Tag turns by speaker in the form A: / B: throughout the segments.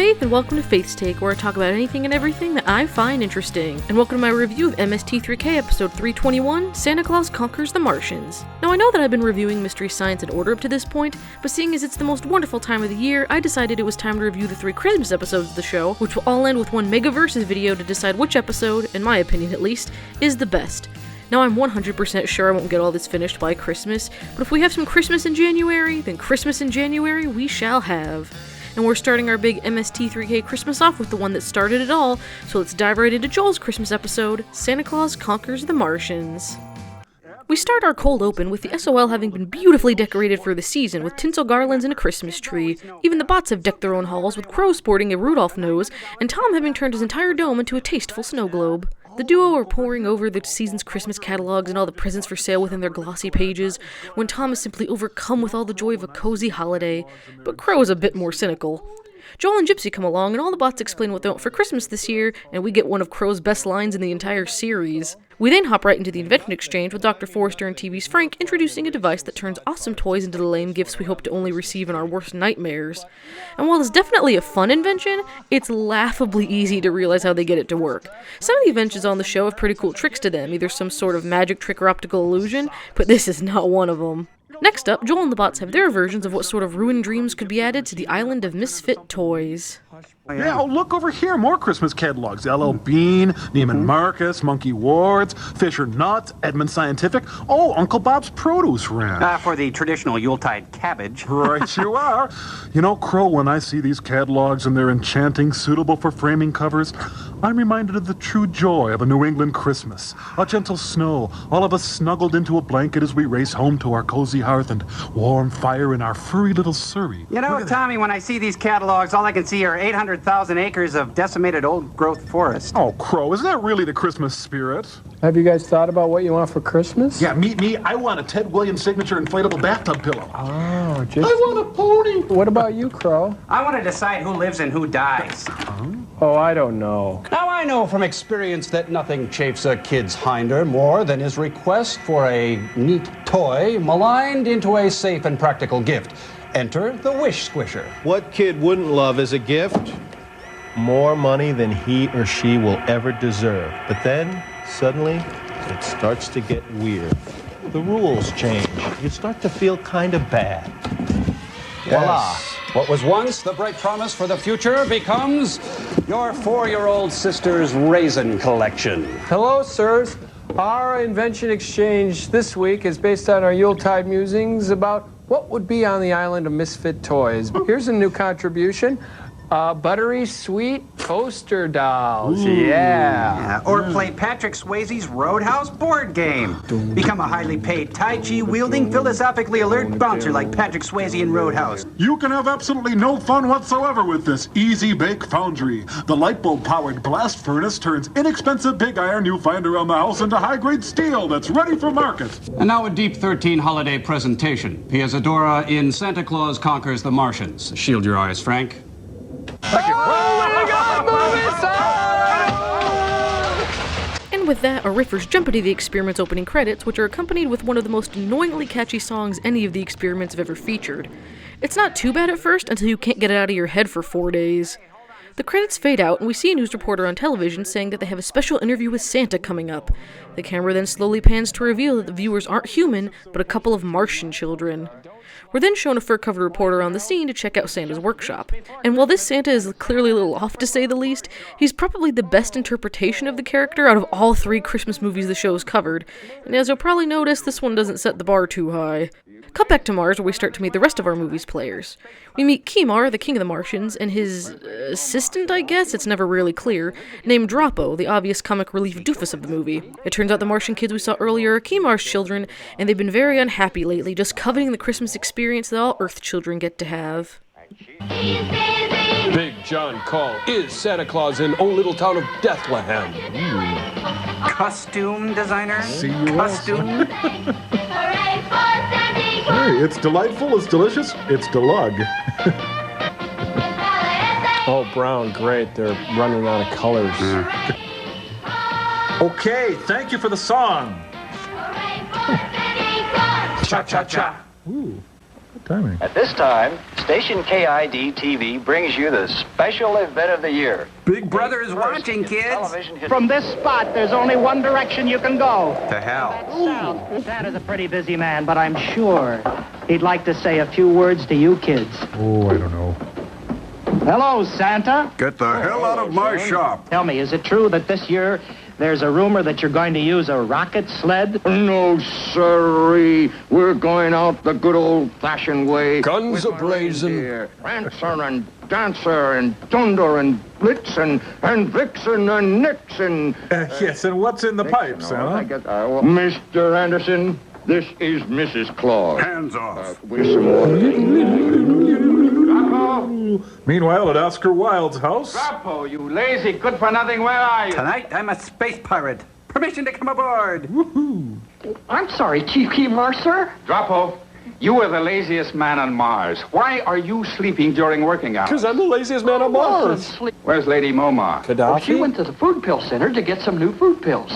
A: Faith, and welcome to Faith's Take, where I talk about anything and everything that I find interesting. And welcome to my review of MST3K episode 321, Santa Claus Conquers the Martians. Now I know that I've been reviewing Mystery Science in order up to this point, but seeing as it's the most wonderful time of the year, I decided it was time to review the 3 Christmas episodes of the show, which will all end with one Megaversus video to decide which episode, in my opinion at least, is the best. Now I'm 100% sure I won't get all this finished by Christmas, but if we have some Christmas in January, then Christmas in January we shall have. And we're starting our big MST3K Christmas off with the one that started it all, so let's dive right into Joel's Christmas episode, Santa Claus Conquers the Martians. We start our cold open with the SOL having been beautifully decorated for the season with tinsel garlands and a Christmas tree. Even the bots have decked their own halls with Crow sporting a Rudolph nose, and Tom having turned his entire dome into a tasteful snow globe. The duo are poring over the season's Christmas catalogs and all the presents for sale within their glossy pages, when Tom is simply overcome with all the joy of a cozy holiday, but Crow is a bit more cynical. Joel and Gypsy come along, and all the bots explain what they want for Christmas this year, and we get one of Crow's best lines in the entire series. We then hop right into the Invention exchange with Dr. Forrester and TV's Frank introducing a device that turns awesome toys into the lame gifts we hope to only receive in our worst nightmares. And while it's definitely a fun invention, it's laughably easy to realize how they get it to work. Some of the inventions on the show have pretty cool tricks to them, either some sort of magic trick or optical illusion, but this is not one of them. Next up, Joel and the bots have their versions of what sort of ruined dreams could be added to the island of misfit toys.
B: Yeah, look over here, more Christmas catalogs. L.L. Bean, Neiman Marcus, Monkey Wards, Fisher Nuts, Edmund Scientific. Oh, Uncle Bob's Produce Ranch.
C: For the traditional Yuletide cabbage.
B: Right you are. You know, Crow, when I see these catalogs and they're enchanting, suitable for framing covers, I'm reminded of the true joy of a New England Christmas. A gentle snow, all of us snuggled into a blanket as we race home to our cozy hearth and warm fire in our furry little Surrey.
C: You know, Tommy, when I see these catalogs, all I can see are 800,000 acres of decimated old-growth forest.
B: Oh, Crow, isn't that really the Christmas spirit?
D: Have you guys thought about what you want for Christmas?
B: Yeah, meet me. I want a Ted Williams signature inflatable bathtub pillow.
D: Oh,
B: I want a pony.
D: What about you, Crow?
C: I want to decide who lives and who dies.
D: Oh, I don't know.
E: Now, I know from experience that nothing chafes a kid's hinder more than his request for a neat toy maligned into a safe and practical gift. Enter the Wish Squisher.
F: What kid wouldn't love as a gift? More money than he or she will ever deserve. But then, suddenly, it starts to get weird. The rules change. You start to feel kind of bad.
E: Voila! What was once the bright promise for the future becomes your 4-year-old sister's raisin collection.
D: Hello, sirs. Our Invention exchange this week is based on our Yuletide musings about what would be on the island of misfit toys. Here's a new contribution. Buttery sweet toaster dolls. Yeah.
C: Or play Patrick Swayze's Roadhouse board game. Become a highly paid, Tai Chi wielding, philosophically alert bouncer like Patrick Swayze in Roadhouse.
B: You can have absolutely no fun whatsoever with this Easy Bake Foundry. The light bulb powered blast furnace turns inexpensive pig iron you find around the house into high-grade steel that's ready for market.
E: And now a Deep 13 holiday presentation. Piazzadora in Santa Claus Conquers the Martians. Shield your eyes, Frank.
A: And with that, our riffers jump into the experiment's opening credits, which are accompanied with one of the most annoyingly catchy songs any of the experiments have ever featured. It's not too bad at first until you can't get it out of your head for 4 days. The credits fade out, and we see a news reporter on television saying that they have a special interview with Santa coming up. The camera then slowly pans to reveal that the viewers aren't human, but a couple of Martian children. We're then shown a fur-covered reporter on the scene to check out Santa's workshop. And while this Santa is clearly a little off to say the least, he's probably the best interpretation of the character out of all 3 Christmas movies the show's covered. And as you'll probably notice, this one doesn't set the bar too high. Cut back to Mars, where we start to meet the rest of our movie's players. We meet Kimar, the king of the Martians, and his assistant, I guess, it's never really clear, named Droppo, the obvious comic relief doofus of the movie. It turns out the Martian kids we saw earlier are Kimar's children, and they've been very unhappy lately, just coveting the Christmas experience that all Earth children get to have.
G: Big John Call is Santa Claus in old little town of Bethlehem.
C: Costume designer?
B: See you
C: Costume?
B: Hey, it's delightful, it's delicious, it's Delug.
D: Oh, brown, great. They're running out of colors.
B: Okay, thank you for the song.
C: Cha-cha-cha.
D: Ooh,
B: timing.
H: At this time, station KID TV brings you the special event of the year.
C: Big Brother is watching, kids.
I: From this spot, there's only one direction you can go.
C: To hell.
I: South. Santa's a pretty busy man, but I'm sure he'd like to say a few words to you kids.
B: Oh, I don't know.
I: Hello, Santa.
C: Get the hell out of my shop.
I: Tell me, is it true that this year there's a rumor that you're going to use a rocket sled?
G: No, sirree. We're going out the good old-fashioned way. Guns a-blazing.
I: Prancer and Dancer and Thunder and Blitzen and Vixen and Nixon.
B: Yes, and what's in the pipe, Santa?
G: Mr. Anderson, this is Mrs. Claus.
C: Hands off.
G: With some more.
B: Meanwhile, at Oscar Wilde's house.
J: Drapo, you lazy good-for-nothing, where are you?
C: Tonight, I'm a space pirate. Permission to come aboard.
B: Woohoo!
I: I'm sorry, Chief Keemar, sir.
J: Drapo, you were the laziest man on Mars. Why are you sleeping during working hours?
G: Because I'm the laziest man on Mars.
J: Where's Lady Momar?
I: She went to the food pill center to get some new food pills.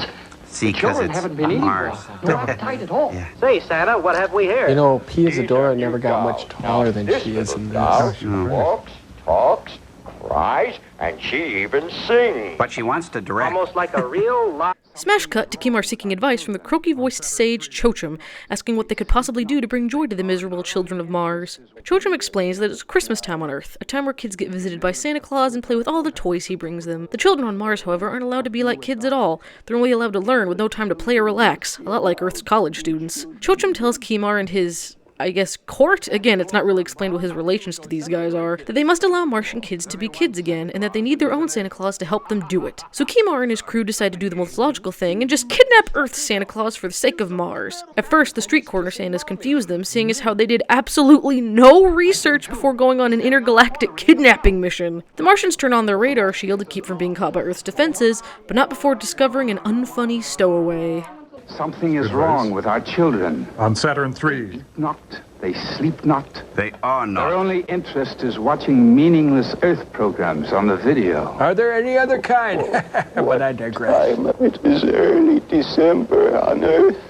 C: See, because
I: Children
C: it's
I: haven't been eating
C: Mars.
I: well. No appetite at all.
C: Yeah.
I: Say, Santa, what have we here?
D: You know, P. Isadora never got much taller than she is in this.
H: Walks, talks, cries, and she even sings.
C: But she wants to direct.
I: Almost like a real live...
A: Smash cut to Keemar seeking advice from the croaky-voiced sage Chochum, asking what they could possibly do to bring joy to the miserable children of Mars. Chochum explains that it's Christmas time on Earth, a time where kids get visited by Santa Claus and play with all the toys he brings them. The children on Mars, however, aren't allowed to be like kids at all. They're only allowed to learn with no time to play or relax, a lot like Earth's college students. Chochum tells Keemar and his... court? Again, it's not really explained what his relations to these guys are. That they must allow Martian kids to be kids again, and that they need their own Santa Claus to help them do it. So Keemar and his crew decide to do the most logical thing and just kidnap Earth's Santa Claus for the sake of Mars. At first, the street corner Santas confuse them, seeing as how they did absolutely no research before going on an intergalactic kidnapping mission. The Martians turn on their radar shield to keep from being caught by Earth's defenses, but not before discovering an unfunny stowaway.
J: Something is wrong with our children.
B: On Saturn III.
J: They sleep not.
C: They are not.
J: Their only interest is watching meaningless Earth programs on the video.
D: Are there any other kind? But I digress.
G: It is early December on Earth.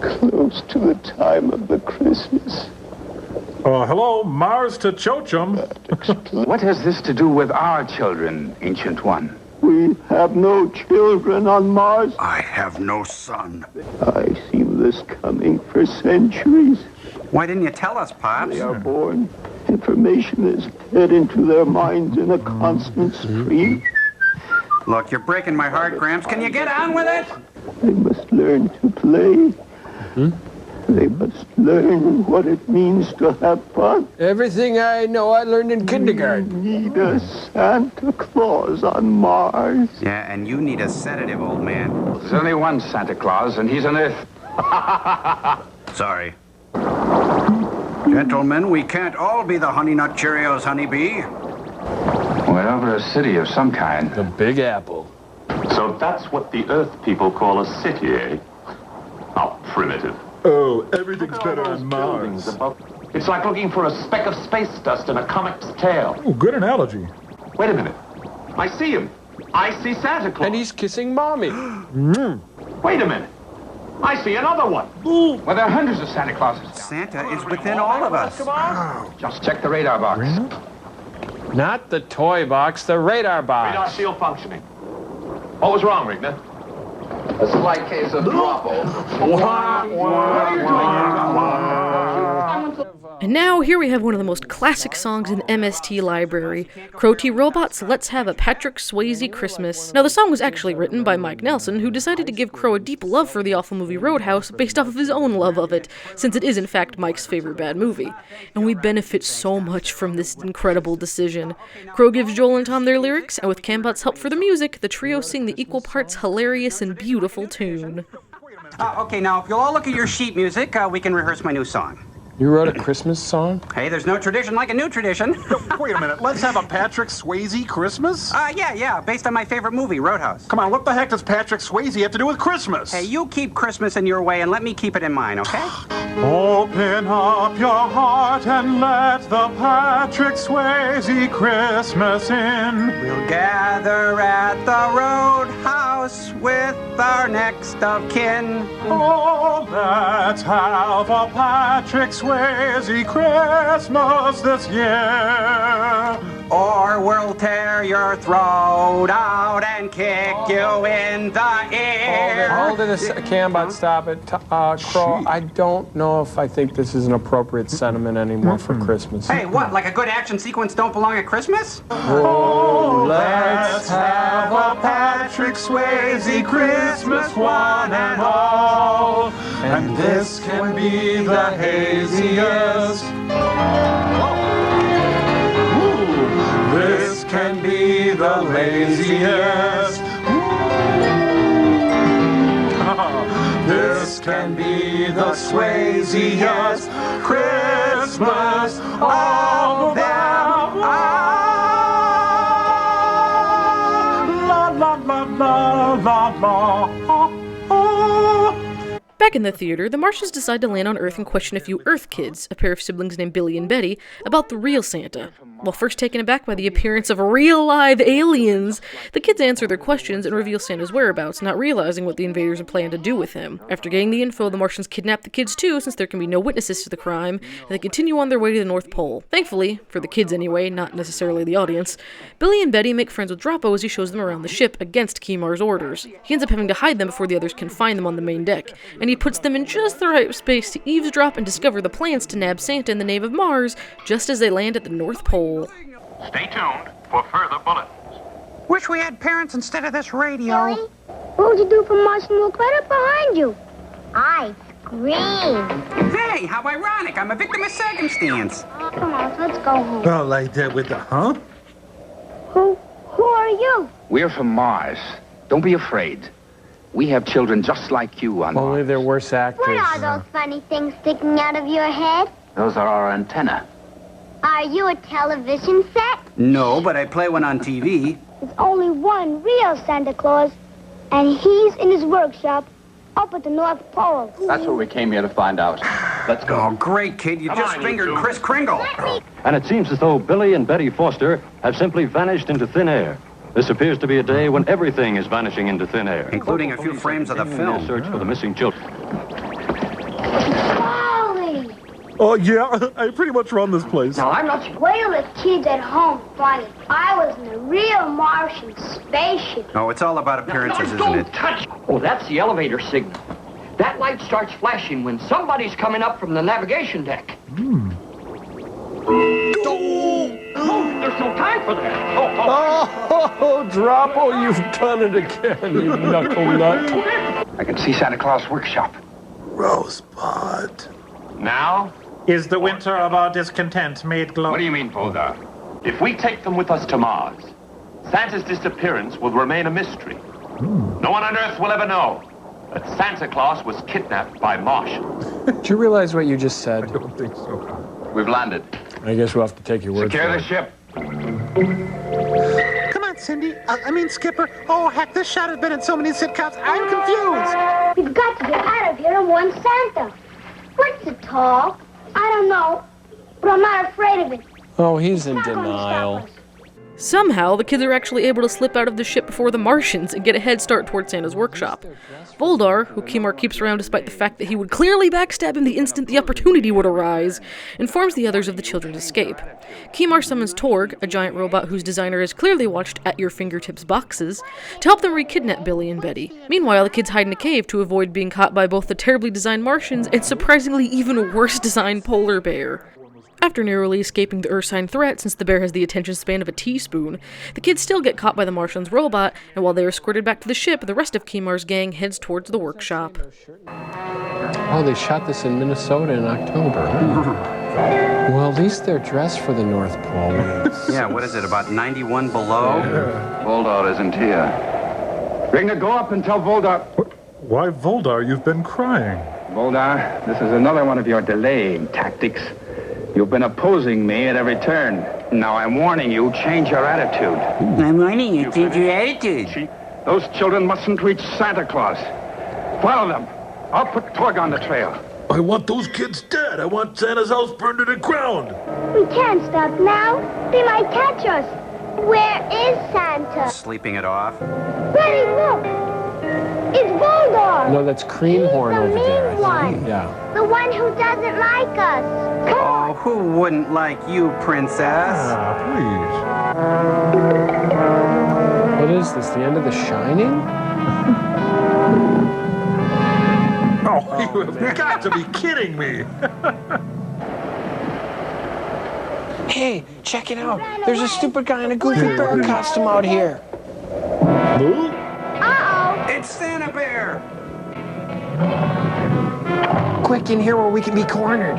G: Close to the time of the Christmas.
B: Hello, Mars to Chochum.
J: What has this to do with our children, Ancient One?
G: We have no children on Mars.
C: I have no son.
G: I see this coming for centuries.
C: Why didn't you tell us, Pops?
G: They are born. Information is fed into their minds in a constant stream.
C: Look, you're breaking my heart, Gramps. Can you get on with it?
G: They must learn to play. They must learn what it means to have fun.
D: Everything I know I learned in kindergarten.
G: We need a Santa Claus on Mars.
C: Yeah, and you need a sedative, old man.
J: There's only one Santa Claus, and he's on Earth.
C: Sorry. Gentlemen, we can't all be the Honey Nut Cheerios honeybee.
J: We're over a city of some kind.
D: The Big Apple.
K: So that's what the Earth people call a city, eh? How primitive.
B: Oh, everything's better on Mars.
K: It's like looking for a speck of space dust in a comic's tail.
B: Oh, good analogy.
K: Wait a minute. I see him. I see Santa Claus.
D: And he's kissing Mommy.
K: Wait a minute. I see another one.
J: Well, there are hundreds of Santa Clauses.
C: Santa is within all of us.
J: Just check the radar box.
D: Not the toy box, the radar box.
K: Radar shield functioning. What was wrong, Rigner?
J: A slight case of Drapo.
A: And now, here we have one of the most classic songs in the MST library, Crow T. Robot's Let's Have a Patrick Swayze Christmas. Now, the song was actually written by Mike Nelson, who decided to give Crow a deep love for the awful movie Roadhouse based off of his own love of it, since it is in fact Mike's favorite bad movie. And we benefit so much from this incredible decision. Crow gives Joel and Tom their lyrics, and with Cambot's help for the music, the trio sing the equal parts hilarious and beautiful tune.
C: Okay, now, if you'll all look at your sheet music, we can rehearse my new song.
D: You wrote a Christmas song?
C: Hey, there's no tradition like a new tradition.
B: Wait a minute, let's have a Patrick Swayze Christmas?
C: Yeah, based on my favorite movie, Roadhouse.
B: Come on, what the heck does Patrick Swayze have to do with Christmas?
C: Hey, you keep Christmas in your way and let me keep it in mine, okay?
B: Open up your heart and let the Patrick Swayze Christmas in.
C: We'll gather at the Roadhouse house with our next of kin.
B: Oh, let's have a Patrick Swayze Christmas this year.
C: Or we'll tear your throat out and kick you in the ear.
D: Hold it, Cambot, stop it. Crow, I don't know if I think this is an appropriate sentiment anymore for Christmas.
C: Hey, what, like a good action sequence don't belong at Christmas?
B: Oh, let's have a Patrick Swayze Christmas one and all. And this can be the haziest. This can be the laziest. This can be the Swayziest Christmas of them. La la la la la la.
A: Back in the theater, the Martians decide to land on Earth and question a few Earth kids, a pair of siblings named Billy and Betty, about the real Santa. While first taken aback by the appearance of real live aliens, the kids answer their questions and reveal Santa's whereabouts, not realizing what the invaders had planned to do with him. After getting the info, the Martians kidnap the kids too, since there can be no witnesses to the crime, and they continue on their way to the North Pole. Thankfully, for the kids anyway, not necessarily the audience, Billy and Betty make friends with Droppo as he shows them around the ship against Kimar's orders. He ends up having to hide them before the others can find them on the main deck, and he puts them in just the right space to eavesdrop and discover the plans to nab Santa in the name of Mars just as they land at the North Pole.
K: Stay tuned for further bulletins.
C: Wish we had parents instead of this radio.
L: Billy, what would you do if a Martian walked right up behind you? I'd scream.
C: Hey, how ironic. I'm a victim of circumstance.
L: Come on, let's go home.
B: Oh, like that with the huh?
L: Who are you?
J: We're from Mars. Don't be afraid. We have children just like you on
D: Only
J: Mars.
D: they're worse actors.
L: What are those funny things sticking out of your head?
J: Those are our antennae.
L: Are you a television set?
C: No, but I play one on TV.
L: There's only one real Santa Claus, and he's in his workshop up at the North Pole.
J: That's what we came here to find out. Let's go.
C: Oh, great, kid. You just fingered Kris Kringle.
M: And it seems as though Billy and Betty Foster have simply vanished into thin air. This appears to be a day when everything is vanishing into thin air.
C: Including a few frames of the film.
M: Search for the missing children.
L: Wally!
B: Oh, yeah, I pretty much run this place.
L: Now, I'm not... Wait till the kids at home funny. I was in a real Martian spaceship.
C: No, it's all about appearances, isn't
N: don't
C: it?
N: touch! Oh, that's the elevator signal. That light starts flashing when somebody's coming up from the navigation deck. Oh, there's no time for that.
D: Oh, Droppo, you've done it again, you knuckle nut.
J: I can see Santa Claus' workshop.
B: Rosebud.
K: Now?
O: Is the winter of our discontent made glowing?
K: What do you mean, Voldar? If we take them with us to Mars, Santa's disappearance will remain a mystery. No one on Earth will ever know that Santa Claus was kidnapped by Martians.
D: Do you realize what you just said?
B: I don't think so.
J: We've landed.
D: I guess we'll have to take your word for
J: Secure
D: it.
J: the ship.
O: Come on, Cindy. Skipper. Oh, heck, this shot has been in so many sitcoms. I'm confused.
L: We've got to get out of here and warn Santa. What's the talk? I don't know, but I'm not afraid of it.
D: Oh, he's in
L: It's not going to stop
D: denial.
L: us.
A: Somehow, the kids are actually able to slip out of the ship before the Martians and get a head start towards Santa's workshop. Voldar, who Kimar keeps around despite the fact that he would clearly backstab him the instant the opportunity would arise, informs the others of the children's escape. Kimar summons Torg, a giant robot whose designer has clearly watched At Your Fingertips boxes, to help them re-kidnap Billy and Betty. Meanwhile, the kids hide in a cave to avoid being caught by both the terribly designed Martians and surprisingly even worse designed polar bear. After narrowly escaping the Ursine threat, since the bear has the attention span of a teaspoon, the kids still get caught by the Martian's robot, and while they are escorted back to the ship, the rest of Kimar's gang heads towards the workshop.
D: Oh, they shot this in Minnesota in October. Huh? Well, at least they're dressed for the North Pole.
C: Yeah, what is it, about 91 below?
J: Voldar isn't here. Rigna, go up and tell Voldar.
B: Why, Voldar, you've been crying.
J: Voldar, this is another one of your delaying tactics. You've been opposing me at every turn. Now I'm warning you, change your attitude.
C: I'm warning you, change your attitude.
J: Those children mustn't reach Santa Claus. Follow them. I'll put Torg on the trail.
B: I want those kids dead. I want Santa's house burned to the ground.
L: We can't stop now. They might catch us. Where is Santa?
C: Sleeping it off.
L: Betty, look. Condor.
D: No, that's Creamhorn over there, I think.
L: One.
D: Yeah.
L: The one who doesn't like us. Come
C: Oh, who wouldn't like you, princess?
D: What is this, the end of The Shining?
B: Oh, you have got to be kidding me.
D: Hey, check it out. There's a stupid guy in a goofy bear costume out here.
B: Who?
L: Uh-oh.
C: It's Santa Bear.
D: Quick, in here where we can be cornered.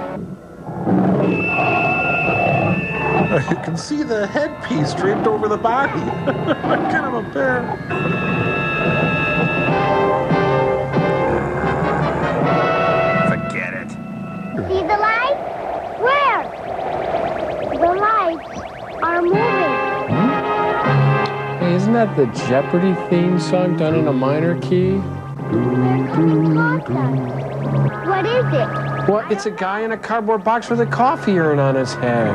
B: You can see the headpiece draped over the body. Like kind of a bear.
C: Forget it.
L: See the lights? Where? The lights are moving.
D: Hey, isn't that the Jeopardy theme song done in a minor key?
L: What is it?
D: What? It's a guy in a cardboard box with a coffee urn on his head.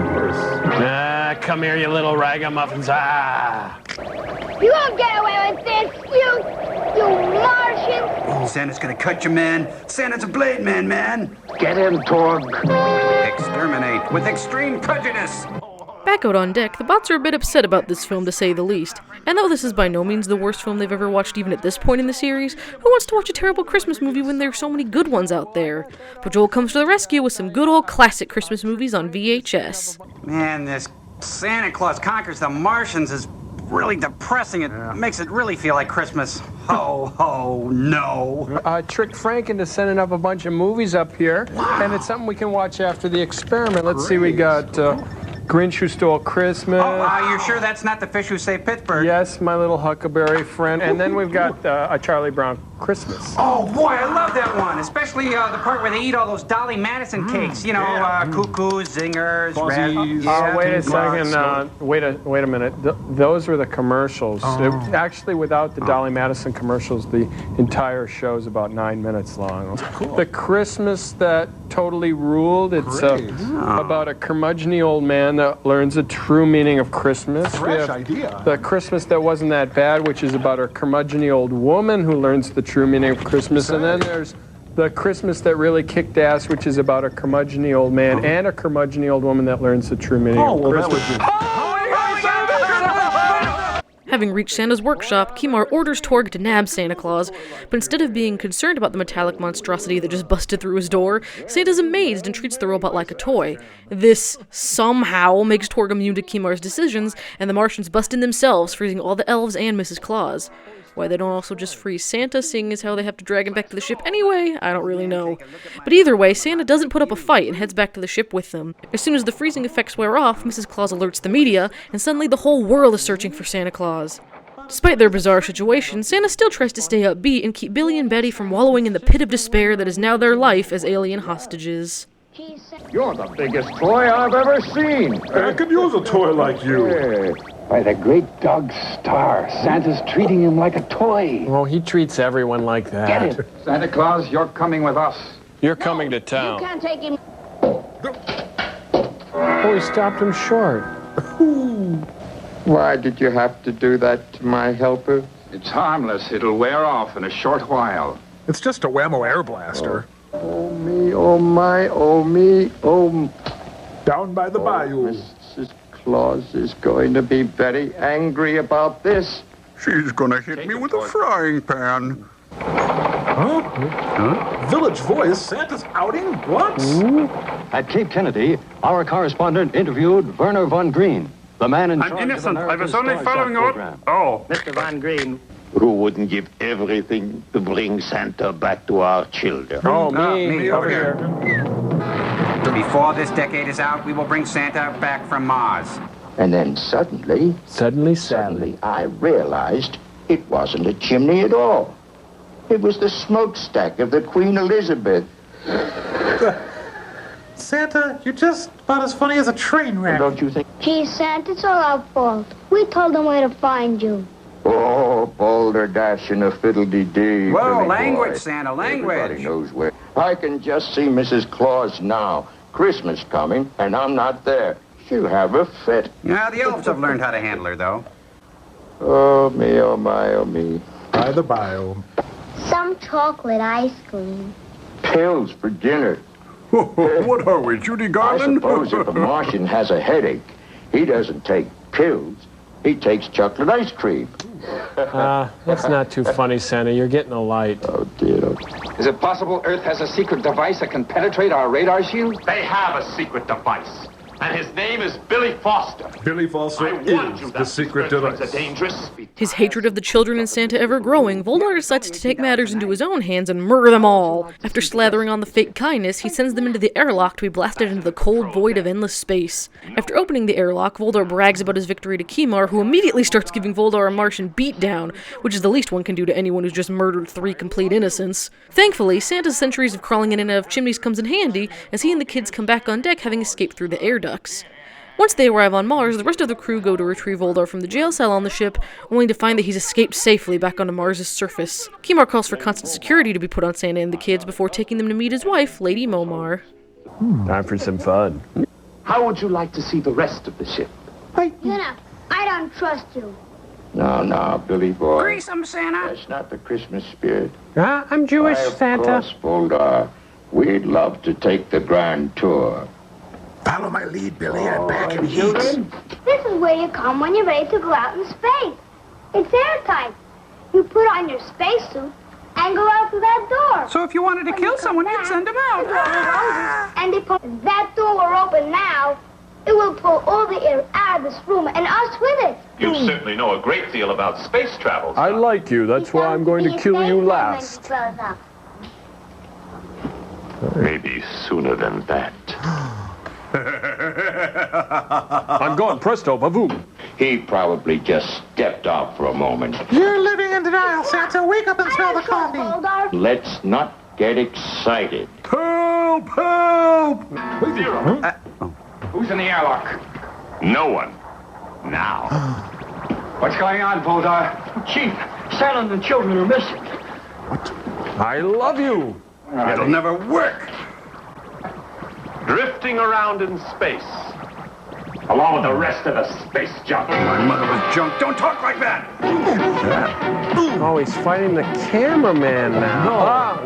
D: Ah, come here, you little ragamuffins. Ah!
L: You won't get away with this, you Martian.
C: Santa's gonna cut you, man. Santa's a blade man.
I: Get him, Torg.
C: Exterminate with extreme prejudice.
A: Back out on deck, the bots are a bit upset about this film, to say the least. And though this is by no means the worst film they've ever watched even at this point in the series, who wants to watch a terrible Christmas movie when there's so many good ones out there? But Joel comes to the rescue with some good old classic Christmas movies on VHS.
C: Man, this Santa Claus Conquers the Martians is really depressing. It makes it really feel like Christmas. Ho, ho, no.
D: Tricked Frank into sending up a bunch of movies up here, and it's something we can watch after the experiment. Let's see, we got Grinch Who Stole Christmas.
C: Oh, you're sure that's not the fish who saved Pittsburgh?
D: Yes, My Little Huckleberry Friend. And then we've got a Charlie Brown Christmas.
C: Oh, boy, I love that one. Especially the part where they eat all those Dolly Madison cakes. You know, cuckoos, zingers,
B: Fuzzies.
C: rabbits.
D: Wait a second. Wait a minute. Those were the commercials. Actually, without the Dolly Madison commercials, the entire show's about 9 minutes long.
B: Cool.
D: The Christmas that totally ruled. It's about a curmudgeony old man that learns the true meaning of Christmas.
B: Fresh idea.
D: The Christmas that wasn't that bad, which is about a curmudgeony old woman who learns the true meaning of Christmas. And then there's the Christmas that really kicked ass, which is about a curmudgeony old man and a curmudgeony old woman that learns the true meaning of Christmas.
A: Having reached Santa's workshop, Kimar orders Torg to nab Santa Claus, but instead of being concerned about the metallic monstrosity that just busted through his door, Santa's amazed and treats the robot like a toy. This somehow makes Torg immune to Kimar's decisions, and the Martians bust in themselves, freezing all the elves and Mrs. Claus. Why they don't also just freeze Santa, seeing as how they have to drag him back to the ship anyway, I don't really know. But either way, Santa doesn't put up a fight and heads back to the ship with them. As soon as the freezing effects wear off, Mrs. Claus alerts the media, and suddenly the whole world is searching for Santa Claus. Despite their bizarre situation, Santa still tries to stay upbeat and keep Billy and Betty from wallowing in the pit of despair that is now their life as alien hostages.
I: You're the biggest toy I've ever seen.
B: I could use a toy like you.
J: By the great dog Star, Santa's treating him like a toy.
D: Oh, he treats everyone like that.
J: Get it.
I: Santa Claus, you're coming with us.
D: You're coming to town.
L: You can't take him.
D: Oh, he stopped him short.
I: Why did you have to do that to my helper? It's harmless. It'll wear off in a short while.
B: It's just a whammo air blaster.
I: Oh, me, oh, my, oh, me, oh.
B: Down by the bayou.
I: Mrs. Claus is going to be very angry about this. She's gonna hit me with a frying pan.
B: Huh? Village Voice, Santa's outing? What?
M: At Cape Kennedy, our correspondent interviewed Werner von Green, the man in charge
P: I'm innocent.
M: of
P: I was
M: America's
P: only
M: Star
P: following
M: Trek
P: up.
M: program.
P: Oh.
G: Mr. Von Green.
Q: Who wouldn't give everything to bring Santa back to our children?
D: Oh, me over here.
C: Before this decade is out, we will bring Santa back from Mars.
G: And then suddenly, I realized it wasn't a chimney at all. It was the smokestack of the Queen Elizabeth.
O: Santa, you're just about as funny as a train wreck.
G: Don't you think?
L: Gee, Santa, it's all our fault. We told them where to find you.
G: Oh, boulder dash and a fiddle-dee-dee.
C: Whoa,
G: Billy
C: language,
G: boy.
C: Santa, language.
G: Everybody knows where. I can just see Mrs. Claus now. Christmas coming, and I'm not there. She'll have a fit.
C: Yeah, the elves have learned how to handle her, though.
G: Oh, me, oh, my, oh, me.
B: By the biome.
L: Some chocolate ice cream.
G: Pills for dinner.
I: What are we, Judy Garland?
G: I suppose if a Martian has a headache, he doesn't take pills. He takes chocolate ice cream.
D: That's not too funny, Santa. You're getting a light.
G: Oh, dear.
J: Is it possible Earth has a secret device that can penetrate our radar shield?
K: They have a secret device, and his name is Billy Foster.
B: Billy Foster is the secret device.
A: His hatred of the children in Santa ever growing, Voldar decides to take matters into his own hands and murder them all. After slathering on the fake kindness, he sends them into the airlock to be blasted into the cold void of endless space. After opening the airlock, Voldar brags about his victory to Kimar, who immediately starts giving Voldar a Martian beatdown, which is the least one can do to anyone who's just murdered 3 complete innocents. Thankfully, Santa's centuries of crawling in and out of chimneys comes in handy, as he and the kids come back on deck having escaped through the air ducts. Once they arrive on Mars, the rest of the crew go to retrieve Voldar from the jail cell on the ship, only to find that he's escaped safely back onto Mars' surface. Kimar calls for constant security to be put on Santa and the kids before taking them to meet his wife, Lady Momar.
D: Time for some fun.
K: How would you like to see the rest of the ship?
L: I don't trust you.
G: No, Billy boy.
N: Grease 'em, Santa.
G: That's not the Christmas spirit.
D: I'm Jewish, Santa.
G: Of course, Voldar. We'd love to take the grand tour.
I: Follow my lead, Billy. I'm back in heat.
L: This is where you come when you're ready to go out in space. It's airtight. You put on your spacesuit and go out through that door.
N: So if you wanted to kill someone, you'd send them out.
L: And if that door were open now, it will pull all the air out of this room and us with it.
K: You certainly know a great deal about space travel.
D: I like you. That's why I'm going to kill you last.
K: Maybe sooner than that.
D: I'm gone, presto, bavoom.
G: He probably just stepped off for a moment.
O: You're living in denial, Santa. Wake up and smell the coffee.
G: Let's not get excited.
I: Help! Help!
K: Zero.
J: Who's in the airlock?
K: No one. Now.
J: What's going on, Voldar?
N: Chief, Santa and the children are missing.
D: I love you.
J: It'll never work.
K: Drifting around in space, along with the rest of the space junk.
J: My mother was junk. Don't talk like that.
D: Oh, he's fighting the cameraman now.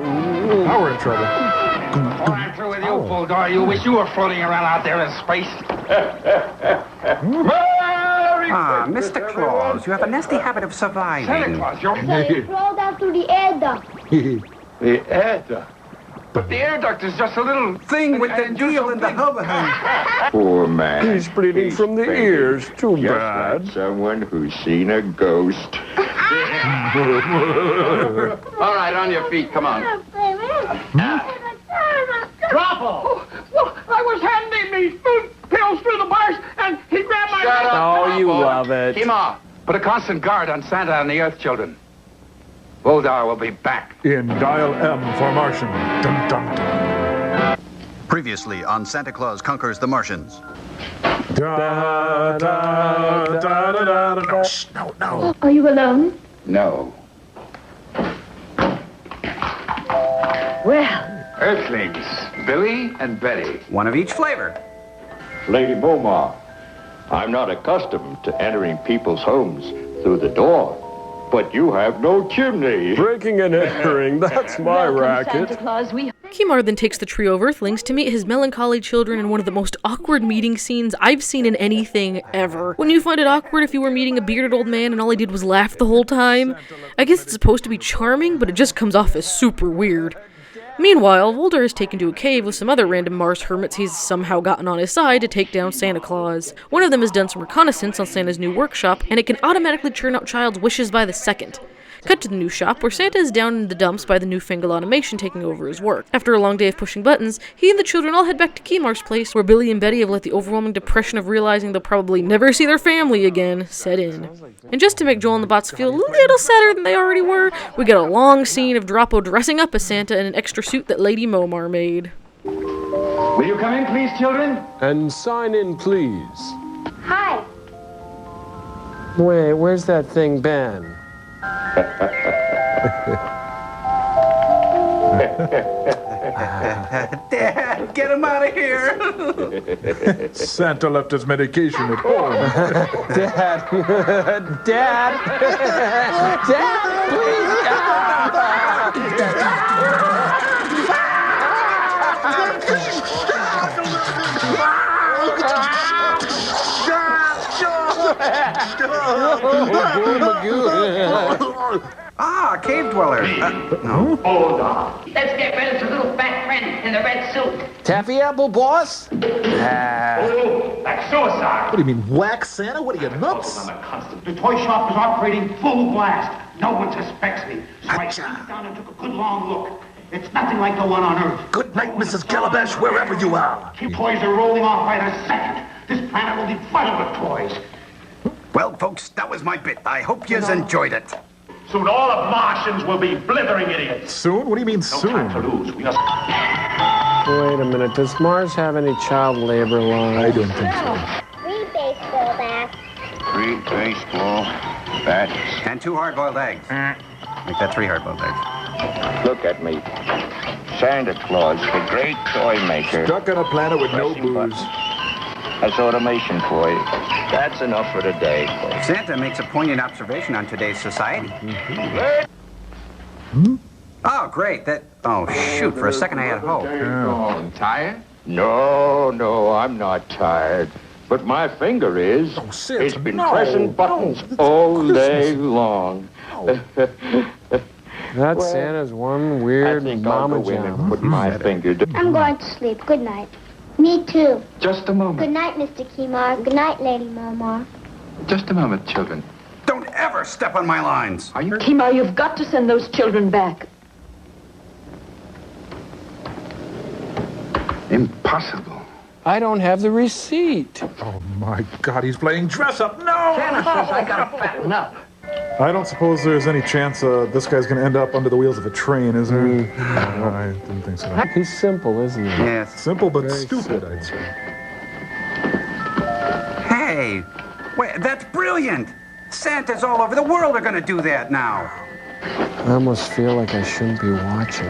B: Now we're in trouble.
J: Oh, I'm through with you, Voldar. You wish you were floating around out there in space.
C: Mr. Claus, you have a nasty habit of surviving.
J: Santa Claus, you're...
L: So you crawled out through the air duct.
J: The air duct. But the air duct is just a little
C: Thing with the deal in the hub.
G: Poor man.
D: He's bleeding from the ears. Too
G: Just
D: bad.
G: like someone who's seen a ghost.
J: All right, on your feet. Come on.
N: Bravo! I was handing these pills through the bars, and he grabbed my...
J: Shut up.
D: Oh, you love it.
J: Kima, put a constant guard on Santa and the Earth children. Voldar will be back.
B: In Dial M for Martian. Dun, dun, dun.
C: Previously on Santa Claus Conquers the Martians.
B: Da, da, da, da, da, da. No, shh, no.
L: Are you alone?
J: No.
L: Well,
J: Earthlings, Billy and Betty.
C: One of each flavor.
G: Lady Momar, I'm not accustomed to entering people's homes through the door. But you have no chimney.
D: Breaking and entering, that's my racket.
L: Santa Claus,
A: Kimar then takes the trio of Earthlings to meet his melancholy children in one of the most awkward meeting scenes I've seen in anything ever. When you find it awkward if you were meeting a bearded old man and all he did was laugh the whole time, I guess it's supposed to be charming, but it just comes off as super weird. Meanwhile, Voldar is taken to a cave with some other random Mars hermits he's somehow gotten on his side to take down Santa Claus. One of them has done some reconnaissance on Santa's new workshop, and it can automatically churn out child's wishes by the second. Cut to the new shop, where Santa is down in the dumps by the newfangled automation taking over his work. After a long day of pushing buttons, he and the children all head back to Kimar's place, where Billy and Betty have let the overwhelming depression of realizing they'll probably never see their family again set in. And just to make Joel and the Bots feel a little sadder than they already were, we get a long scene of Droppo dressing up as Santa in an extra suit that Lady Momar made.
J: Will you come in, please, children?
D: And sign in, please.
L: Hi.
D: Wait, where's that thing been?
C: Dad, get him out of here.
B: Santa left his medication at home.
D: Dad. Dad. Dad, please.
C: Ah, cave dweller. No.
N: Hold on. Let's get rid of the little fat friend in the red suit.
D: Taffy apple, boss?
N: Oh, that's suicide.
P: What do you mean, whack Santa? What are you, nuts?
N: The toy shop is operating full blast. No one suspects me. So I sat down and took a good long look. It's nothing like the one on Earth.
P: Good night, Mrs. Calabash, wherever you are.
N: Toys are rolling off by the second. This planet will be flooded with toys.
C: Well, folks, that was my bit. I hope you enjoyed it.
K: Soon all of Martians will be blithering idiots.
B: Soon? What do you mean soon?
K: No time to lose. We must...
D: Wait a minute. Does Mars have any child labor laws?
B: I don't think so.
L: 3 baseball bats.
G: 3 baseball bats.
C: And 2 hard-boiled eggs. Make that 3 hard-boiled eggs.
G: Look at me. Santa Claus, the great toy maker.
P: Stuck on a planet with no booze.
G: That's automation for you. That's enough for today, folks.
C: Santa makes a poignant observation on today's society. Oh, great. Oh, shoot. For a second, I had hope.
J: Tired?
G: No, I'm not tired. But my finger is.
P: Oh, Santa,
G: it's been pressing buttons all day long.
D: That's Santa's one weird mama jam.
G: Put my finger down.
L: I'm going to sleep. Good night. Me too.
J: Just a moment.
L: Good night, Mr. Kemar. Good night, Lady Momar.
J: Just a moment, children.
C: Don't ever step on my lines.
J: Are you...
R: Kemar, you've got to send those children back.
J: Impossible.
D: I don't have the receipt.
P: Oh, my God, he's playing dress-up. No!
N: Santa says I gotta fatten up.
B: I don't suppose there's any chance this guy's going to end up under the wheels of a train, is there? No, I didn't think so.
D: He's simple, isn't he?
C: Yes.
B: Simple but
D: Very
B: stupid,
D: simple.
B: I'd say.
C: Hey, wait, that's brilliant. Santas all over the world are going to do that now.
D: I almost feel like I shouldn't be watching.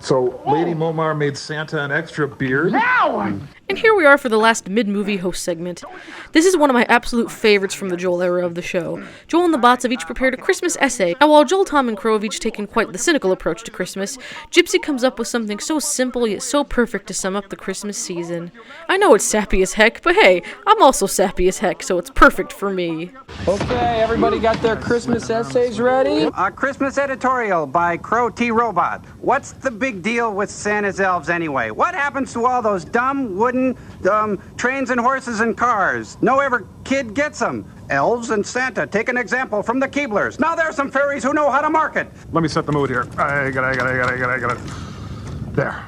B: So, Lady Momar made Santa an extra beard?
A: And here we are for the last mid-movie host segment. This is one of my absolute favorites from the Joel era of the show. Joel and the bots have each prepared a Christmas essay, and while Joel, Tom, and Crow have each taken quite the cynical approach to Christmas, Gypsy comes up with something so simple yet so perfect to sum up the Christmas season. I know it's sappy as heck, but hey, I'm also sappy as heck, so it's perfect for me.
D: Okay, everybody got their Christmas essays ready?
C: A Christmas editorial by Crow T. Robot. What's the big deal with Santa's elves anyway? What happens to all those dumb wooden trains and horses and cars? No ever kid gets them. Elves and Santa, take an example from the Keeblers. Now there's some fairies who know how to market.
B: Let me set the mood here. I got it. There.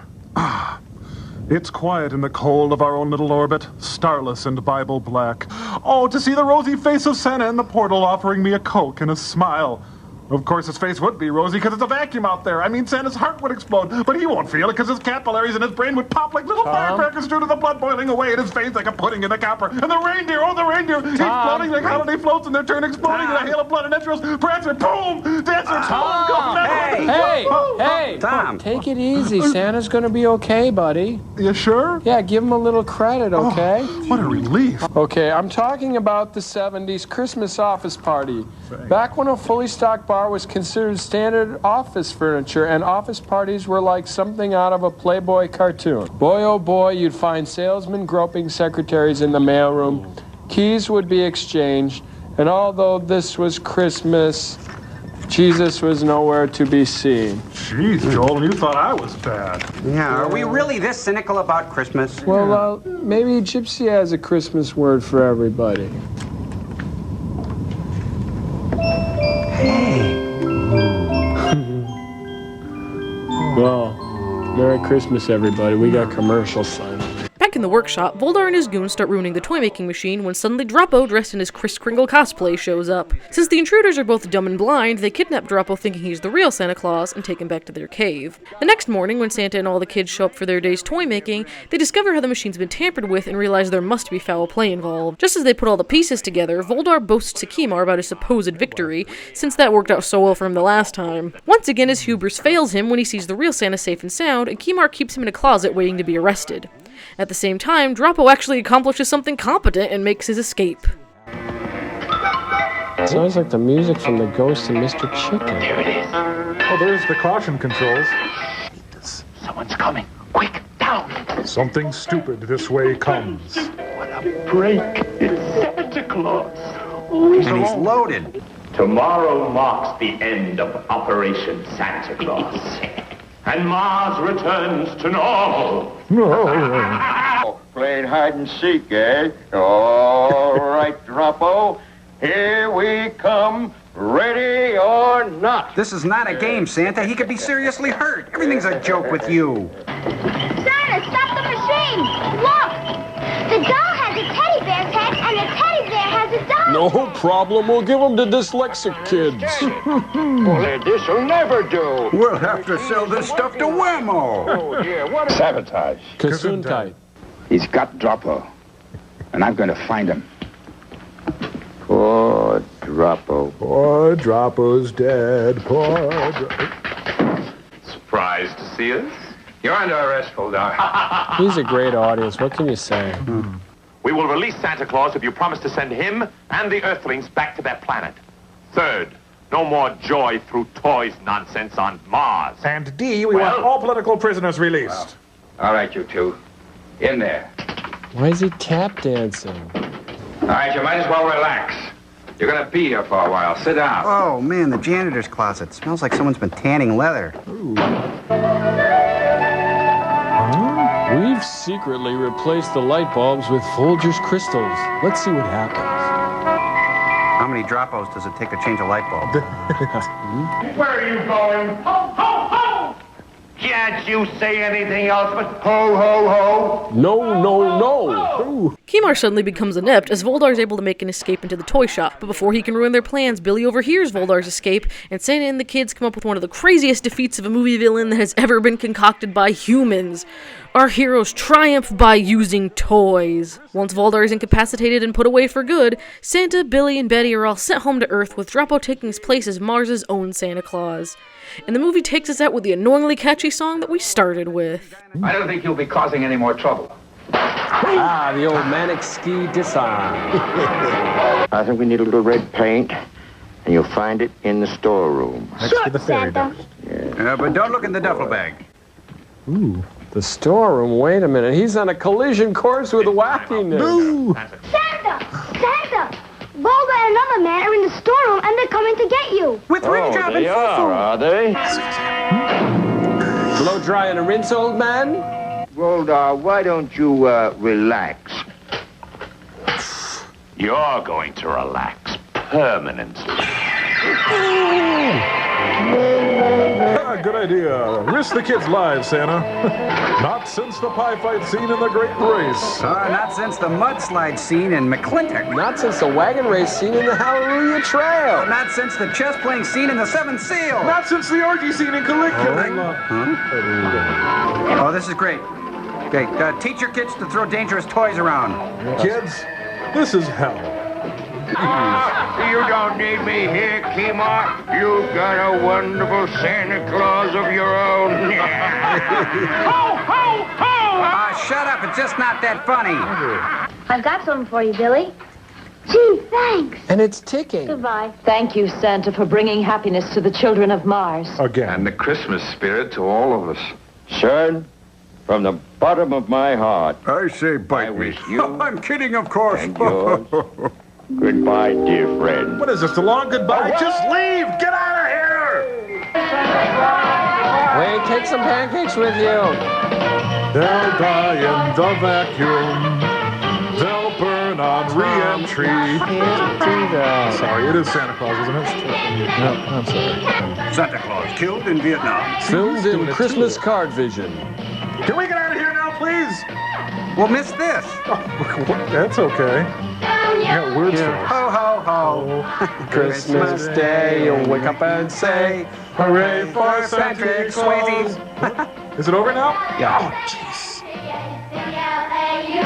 B: It's quiet in the cold of our own little orbit, starless and Bible black. Oh, to see the rosy face of Santa in the portal offering me a Coke and a smile. Of course, his face would be rosy because it's a vacuum out there. I mean, Santa's heart would explode, but he won't feel it because his capillaries in his brain would pop like little firecrackers due to the blood boiling away in his veins like a pudding in a copper. And the reindeer, he's floating like holiday floats in their turn, exploding in a hail of blood and entrails. Prancer, boom! Dancer,
D: Hey!
C: Tom.
D: Take it easy. Santa's gonna be okay, buddy.
B: You sure?
D: Yeah, give him a little credit, okay?
B: What a relief.
D: Okay, I'm talking about the 70s Christmas office party. Back when a fully stocked bar was considered standard office furniture, and office parties were like something out of a Playboy cartoon. Boy, oh boy, you'd find salesmen groping secretaries in the mailroom. Keys would be exchanged, and although this was Christmas, Jesus was nowhere to be seen.
B: Jeez, Joel, you thought I was bad.
C: Yeah, are we really this cynical about Christmas?
D: Well, maybe Gypsy has a Christmas word for everybody. Well, Merry Christmas, everybody. We got commercials signed.
A: Back in the workshop, Voldar and his goons start ruining the toy-making machine when suddenly Droppo, dressed in his Kris Kringle cosplay, shows up. Since the intruders are both dumb and blind, they kidnap Droppo thinking he's the real Santa Claus and take him back to their cave. The next morning, when Santa and all the kids show up for their day's toy-making, they discover how the machine's been tampered with and realize there must be foul play involved. Just as they put all the pieces together, Voldar boasts to Kemar about his supposed victory, since that worked out so well for him the last time. Once again, his hubris fails him when he sees the real Santa safe and sound, and Kemar keeps him in a closet waiting to be arrested. At the same time, Droppo actually accomplishes something competent and makes his escape.
D: Sounds like the music from the Ghost and Mr. Chicken.
K: There it is.
B: Oh, there's the caution controls.
K: Someone's coming. Quick, down.
B: Something stupid this way comes.
K: What a break. It's Santa Claus. Claus.
C: And he's loaded.
K: Tomorrow marks the end of Operation Santa Claus. And Mars returns to normal.
G: Playing hide and seek, eh? All right, Droppo. Here we come, ready or not.
C: This is not a game, Santa. He could be seriously hurt. Everything's a joke with you.
L: Santa, stop the machine! Look! The doll has a teddy bear's head, and the teddy bear has a doll.
D: No problem. We'll give them to dyslexic kids.
G: Well, this'll never do.
C: We'll have to sell this stuff to Whammo.
G: Oh, dear, what sabotage.
D: Gesundheit.
J: He's got Droppo, and I'm going to find him.
G: Poor Droppo.
P: Poor Droppo's dead. Poor Droppo.
K: Surprised to see us?
J: You're under arrest, Bulldog.
D: He's a great audience. What can you say?
K: We will release Santa Claus if you promise to send him and the Earthlings back to their planet. Third, no more joy through toys nonsense on Mars.
P: And D, we want all political prisoners released.
J: All right, you two. In there.
D: Why is he tap dancing?
J: All right, you might as well relax. You're going to be here for a while. Sit down.
C: Oh, man, the janitor's closet smells like someone's been tanning leather.
D: We've secretly replaced the light bulbs with Folgers crystals. Let's see what happens.
C: How many Droppos does it take to change a light bulb?
N: Where are you going? Ho, ho, ho! Can't you say anything else but ho, ho, ho?
D: No, no, no.
A: Kimar suddenly becomes inept as Voldar is able to make an escape into the toy shop, but before he can ruin their plans, Billy overhears Voldar's escape, and Santa and the kids come up with one of the craziest defeats of a movie villain that has ever been concocted by humans. Our heroes triumph by using toys. Once Voldar is incapacitated and put away for good, Santa, Billy, and Betty are all sent home to Earth, with Droppo taking his place as Mars' own Santa Claus. And the movie takes us out with the annoyingly catchy song that we started with.
J: I don't think you'll be causing any more trouble.
D: Ah, the old manic ski disarm.
G: I think we need a little red paint, and you'll find it in the storeroom.
P: Next to the fairy dust.
C: But don't look in the duffel bag.
D: Ooh, the storeroom. Wait a minute. He's on a collision course with wackiness.
P: No.
L: Santa! Santa! Bulba and another man are in the storeroom, and they're coming to get you.
C: With Raindrop and Fufu.
G: Are they?
D: Blow dry and a rinse, old man?
G: Voldar, why don't you, relax?
K: You're going to relax permanently.
P: Good idea. Risk the kids' lives, Santa. Not since the pie fight scene in the Great Race.
C: Not since the mudslide scene in McClintock.
D: Not since the wagon race scene in the Hallelujah Trail.
C: Not since the chess playing scene in the Seventh Seal.
P: Not since the orgy scene in Caligula.
C: Oh, this is great. Great. Teach your kids to throw dangerous toys around.
P: Kids, this is hell.
G: You don't need me here, Kimar. You've got a wonderful Santa Claus of your own.
N: Ho, ho, ho!
C: Shut up. It's just not that funny.
L: I've got something for you, Billy. Gee, thanks.
D: And it's ticking.
L: Goodbye.
R: Thank you, Santa, for bringing happiness to the children of Mars.
P: Again.
J: And the Christmas spirit to all of us.
G: Son, from the bottom of my heart,
I: I say bite me.
G: wish you
I: I'm kidding, of course.
G: and yours goodbye, dear friend.
P: What is this, the long goodbye? Just leave! Get out of here!
D: Wait, take some pancakes with you.
P: They'll die in the vacuum. They'll burn on re-entry.
D: Can't do that.
P: Sorry, it is Santa Claus, isn't it? No, I'm sorry.
C: Santa Claus killed in Vietnam.
D: Filmed in Christmas card vision.
P: Can we get out of here now, please?
C: We'll miss this.
P: That's okay. Yeah, weird stuff.
C: Ho, ho, ho.
D: Christmas Day, you'll wake up and say, hooray for Santa Claus.
P: Is it over now?
C: Yeah.
P: Oh, jeez.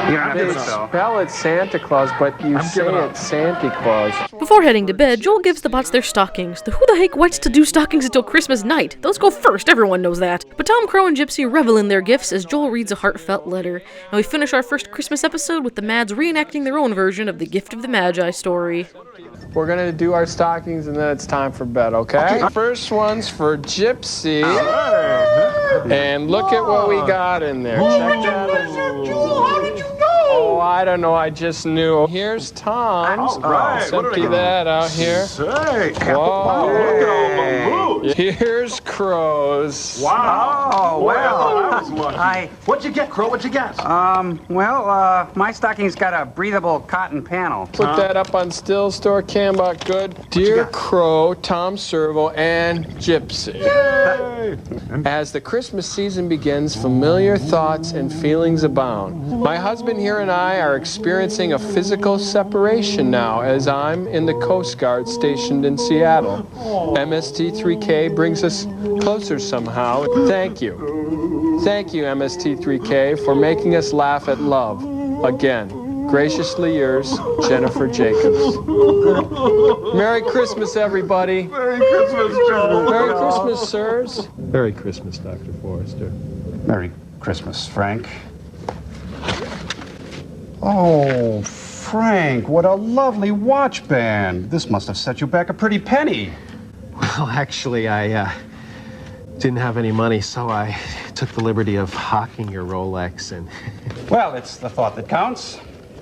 C: You don't have
D: They
C: to spell.
D: spell it Santa Claus, but you say it Santa Claus.
A: Before heading to bed, Joel gives the bots their stockings. The who the heck waits to do stockings until Christmas night? Those go first, everyone knows that. But Tom, Crow, and Gypsy revel in their gifts as Joel reads a heartfelt letter. And we finish our first Christmas episode with the Mads reenacting their own version of the Gift of the Magi story.
D: We're going to do our stockings and then it's time for bed, okay? First one's for Gypsy. And look at what we got in there. Check that out.
N: How did you know?
D: Oh, I don't know. I just knew. Here's Tom's.
P: All right.
D: Let's
P: What did I
D: empty
P: get?
D: that out here.
P: Say,
D: Whoa.
P: wow, look at all the balloons.
D: Here's Crow's.
P: Wow.
C: Oh,
P: Boy, I thought I
C: well.
P: was lucky.
C: I,
P: What'd you get, Crow? What'd you get?
C: my stocking's got a breathable cotton panel.
D: Put that up on Still Store Cambot. Good. Dear Crow, Tom Servo, and Gypsy.
P: Yay.
D: As the Christmas season begins, familiar thoughts and feelings abound. My husband here and I are experiencing a physical separation now as I'm in the Coast Guard stationed in Seattle. MST3K brings us closer somehow. Thank you. Thank you, MST3K, for making us laugh at love. Again. Graciously yours, Jennifer Jacobs. Merry Christmas, everybody.
P: Merry Christmas, Joe.
D: Merry Christmas, sirs.
F: Merry Christmas, Dr. Forrester.
E: Merry Christmas, Frank. Oh, Frank, what a lovely watch band. This must have set you back a pretty penny.
F: Well, actually, I didn't have any money, so I took the liberty of hawking your Rolex and...
E: Well, it's the thought that counts.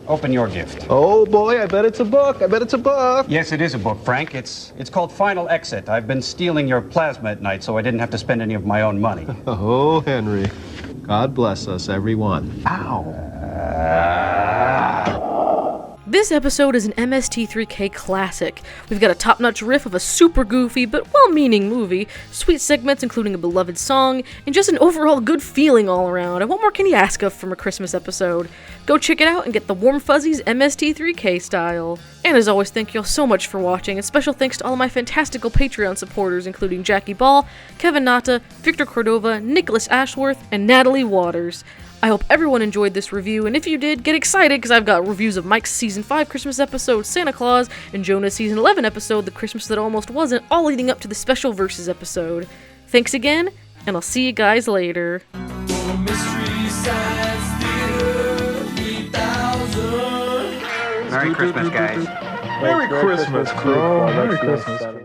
E: Open your gift.
F: Oh, boy, I bet it's a book. I bet it's a book.
E: Yes, it is a book, Frank. It's called Final Exit. I've been stealing your plasma at night, so I didn't have to spend any of my own money.
F: Oh, Henry. God bless us, everyone.
E: Ow.
A: This episode is an MST3K classic. We've got a top-notch riff of a super goofy but well-meaning movie, sweet segments including a beloved song, and just an overall good feeling all around. And what more can you ask of from a Christmas episode? Go check it out and get the warm fuzzies MST3K style. And as always, thank you all so much for watching, and special thanks to all of my fantastical Patreon supporters including Jackie Ball, Kevin Nata, Victor Cordova, Nicholas Ashworth, and Natalie Waters. I hope everyone enjoyed this review, and if you did, get excited because I've got reviews of Mike's Season 5 Christmas episode, Santa Claus, and Jonah's Season 11 episode, The Christmas That Almost Wasn't, all leading up to the special Versus episode. Thanks again, and I'll see you guys later.
C: Merry Christmas, guys.
P: Merry Christmas, Crow. Merry Christmas.